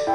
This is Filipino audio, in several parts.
I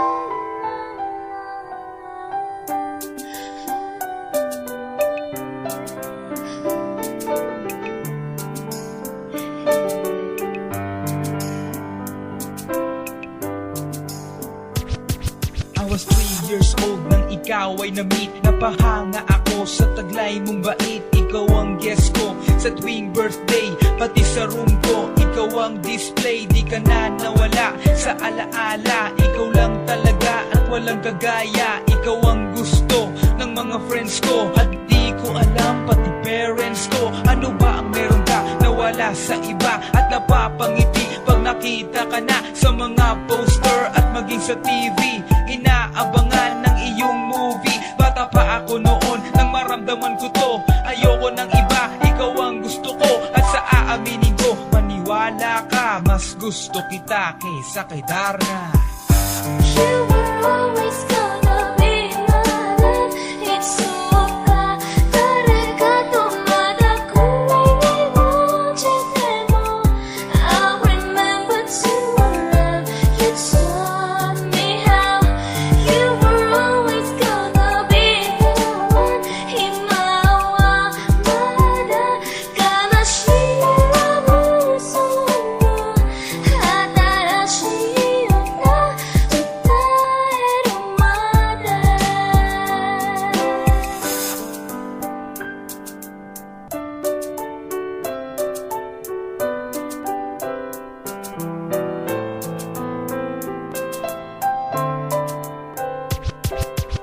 was 3 years old nang ikaw ay na-meet. Napahanga ako sa taglay mong bait. Ikaw ang guest ko sa tuwing birthday, pati sa room ko. Ikaw ang display, di ka na nawala sa alaala. Ikaw lang talaga at walang kagaya. Ikaw ang gusto ng mga friends ko, at di ko alam pati parents ko. Ano ba ang meron ka na wala sa iba, at napapangiti pag nakita ka na sa mga poster at maging sa TV. Inaabangan ng iyong movie. Bata pa ako noon nang maramdaman ko to. Ayoko ng iba, ikaw ang gusto ko. At sa aaminin ko, maniwala ka, mas gusto kita kaysa kay Darna. You were always gonna be my love. It's so bad. 다르가도 말하고 내 언제나 I remember to love. You taught me how. You were always gonna be the one. 희망과 말아 가마시라 무서워. 하다라시였나 두타에로 말아.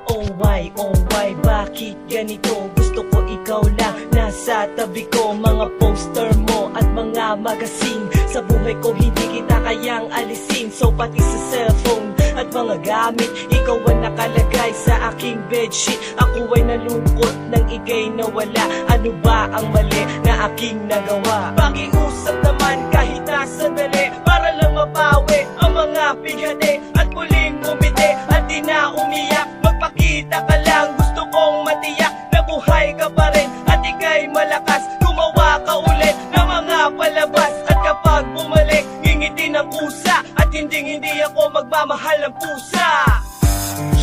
Oh why, bakit ganito? Gusto ko ikaw lang nasa tabi ko. Mga poster mo at mga magazine, sa buhay ko hindi kita kayang alisin. So pati sa cellphone at mga gamit, ikaw ang nakalagay sa aking bedsheet. Ako ay nalungkot nang ika'y nawala. Ano ba ang mali na aking nagawa? Pakiusap naman kahit na sandali, para lang mabawi ang mga bighani at muling umiti at di na umiyak. Magpakita ka lang, gusto kong matiyak na buhay ka pa rin at ika'y malakas. Gumawa ka ulit ng mga palabas, at kapag bumalik, ngingiti ng kusa, at hindi ako magmamahal ng pusa.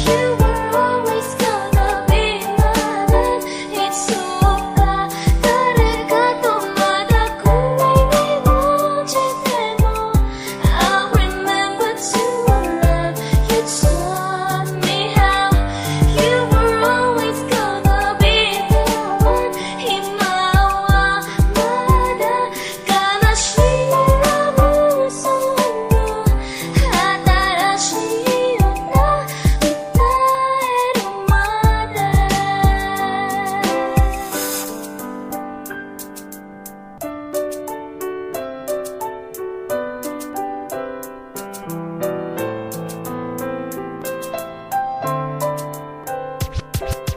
You were always gonna be my love. It's so bad. 다르가도 말하고 내 언제나 I remember to love. You taught me how. You were always gonna be the one. 희망과 말아 가마시라 무서워. 하다라시였나 두타에로 말아.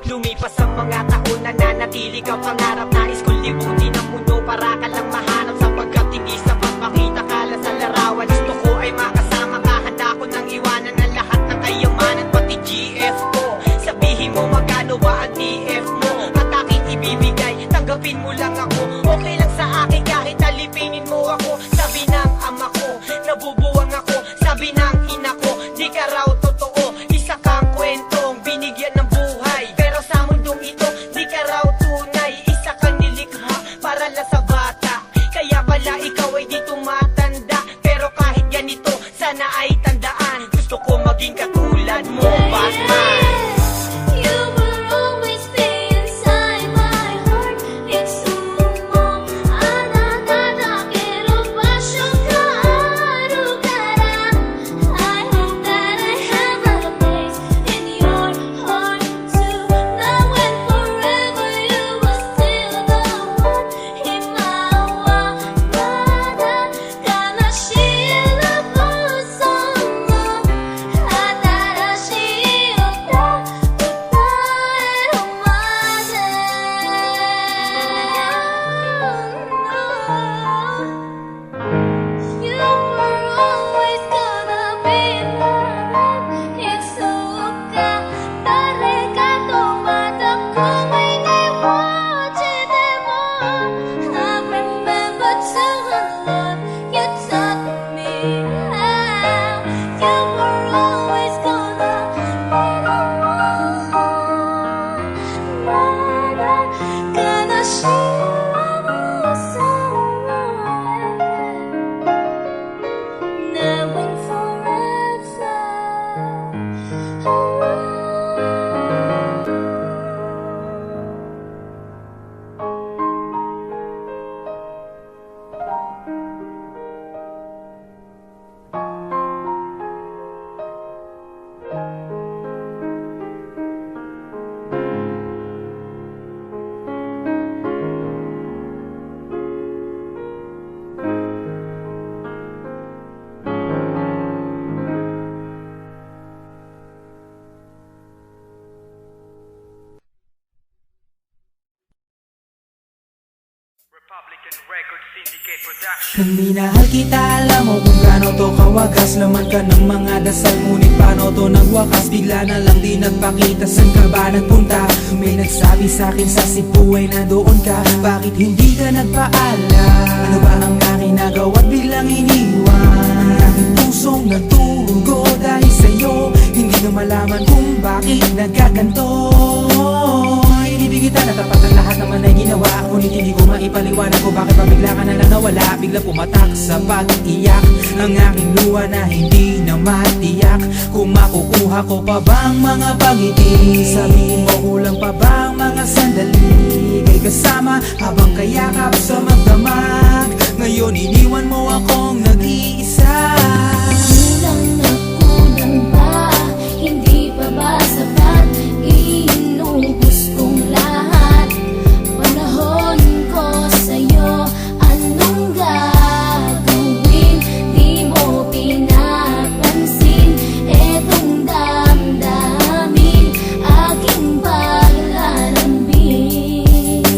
Lumipas ang mga taon, nananatili ka pangarap. Nais kong libutin ang mundo para ka lang mahanap. Sapagkat hindi sapat makita ka lang sa larawan. Gusto ko ay makasama ka, handa ko nang iwanan ang lahat ng kayamanan, pati GF ko. Sabihin mo magkano ba ang TF mo, at aking ibibigay, tanggapin mo lang ako. Okay lang sa akin kahit alipinin mo ako. Sabi ng ama ko, nabubuwang ako. Sabi ng ina ko, di ka raw totoo. Isa kang kwentong binigyan ng buhay, pero sa mundong ito, di ka raw tunay. Isa kang Nang minahal kita, alam mo kung gaano to kawagas. Laman ka ng mga dasal, ngunit paano to nagwakas? Bigla na lang di nagpakita, saan ka ba nagpunta? May nagsabi sa'kin sa Cebu ay nandoon ka. Bakit hindi ka nagpaalam? Ano ba ang aking nagawa't biglang iniwan? Ang aking pusong nagtugo dahil sa'yo. Hindi na malaman kung bakit nagkaganto. Inibig kita na tapat ang lahat naman ay ginawa, ngunit hindi ko maipaliwanag kung bakit pabigla ka na lang nawala. Bigla pumatak sa pag-iyak ang aking luha na hindi na matiyak. Kung makukuha ko pa bang mga pangiti? Sabihin mo kulang pa bang mga sandali? Kay kasama habang kayakap sa magdamag. Ngayon iniwan mo akong nag-iisa. Kulang na kulang ba? Hindi pa ba sapat? Inubos kong lahat. Panahon ko sa'yo, anong gagawin? Di mo pinapansin etong damdamin, aking paglalambing.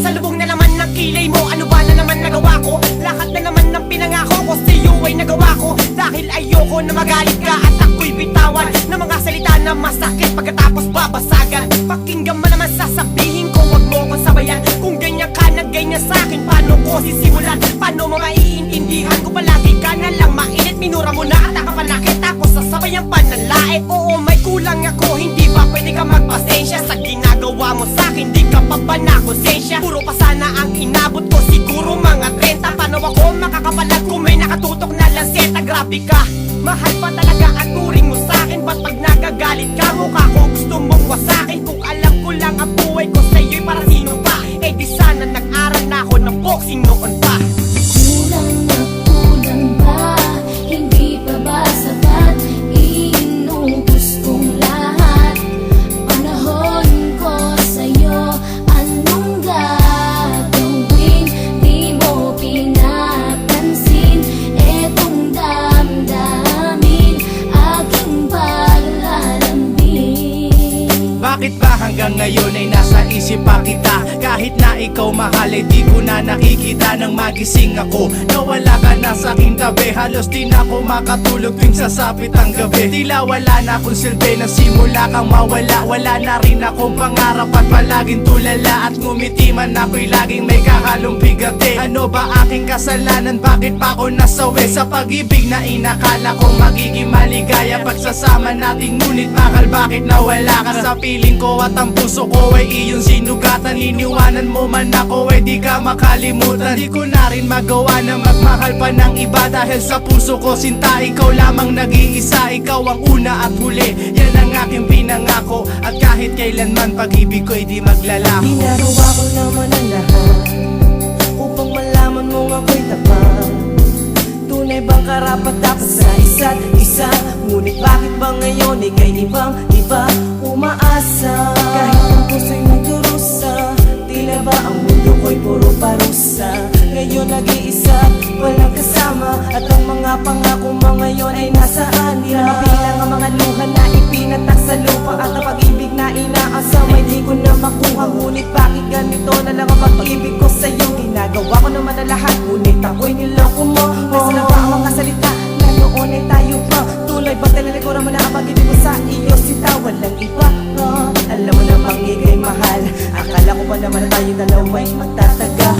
Sa lubong na naman ng kilay mo, ano ba na naman nagawa ko? Lahat na naman ng pinangako ko sa'yo ay nagawa ko. Dahil ayoko na magalit ka at ako'y bitawan ng mga salita na masakit pagkatapos babasagan. Pakinggan mo naman sasabihin ko, wag mo ko sabayan. Kung ganyan ka na ganyan sa'kin, paano ko sisimulan? Paano mo maiintindihan ko palagi ka na lang mainit? Minura mo na at nakapanakit tapos sasabay ang panlalait. Oo, may kulang ako, hindi ba pwede ka magpasensya? Sa ginagawa mo sa'kin, di ka pa ba nakonsensya? Puro pa sana ang inabot ko, siguro mga 30. Paano ako makakapalag kung may nakatutok na lanseta? Grabe ka, mahal pa talaga ang turing mo sa'kin. Ba't pag nagagalit ka, mukha ko gusto mong wasakin? Kung alam ko lang ang buhay ko sa'yo'y para sino pa? Eh di sana nag-aral na ako ng boxing noon pa. Kulang na kulang ba? Hindi pa ba sapat? Inubos kong lahat. Panahon ko sa'yo, anong gagawin? Di mo pinapansin etong damdamin, aking paglalambing. Bakit ba hanggang ngayon ay nasa isip pa kita? Kahit na ikaw mahal ay di ko na nakikita. Nang magising ako, nawala ka na sa aking tabi. Halos di na ako makatulog tuwing sasapit ang gabi. Tila wala na akong silbi na simula kang mawala. Wala na rin akong pangarap at palaging tulala. At ngumiti man ako'y laging may kahalong bigati. Ano ba aking kasalanan? Bakit pa ako nasawi sa pag-ibig na inakala kong magiging maligaya? Pagsasama nating ngunit bakal bakit nawala ka sa piling ko? At ang puso ko ay iyong sinugatan. Iniwanan mo man ako ay di ka makalimutan. Di ko na rin magawa na magmahal pa ng iba. Dahil sa puso ko sinta, ikaw lamang nag-iisa. Ikaw ang una at huli, yan ang aking pinangako. At kahit kailanman pag-ibig ko ay di maglalaho. Ginagawa ko naman ang lahat upang malaman mong ako'y tapat. Tunay bang karapat dapat sa isa't isa? Ngunit bakit ba ngayon ika'y ibang-iba umaasa? Kahit ang puso'y nagdurusa, tila ba ang mundo ko'y puro parusa? Ngayon nag-iisa, walang kasama. At ang mga pangako mo ngayon ay nasaan? Di na mabilang ang mga luha na ipinatak sa lupa. At ang pag-ibig na inaasam ay di ko na makuha. Ngunit bakit ganito na lang ang pag-ibig ko sa'yo? Ginagawa ko naman na lahat, ngunit ako'y niloko mo. Nasa na ba ang mga salita na noon ay tayo pa? Tunay ba talalikuran mo na ang pag-ibig ko sa iyo? Sita, walang iba. Alam mo namang ika'y mahal. Akala ko pa naman na tayo dalawa'y magtataga.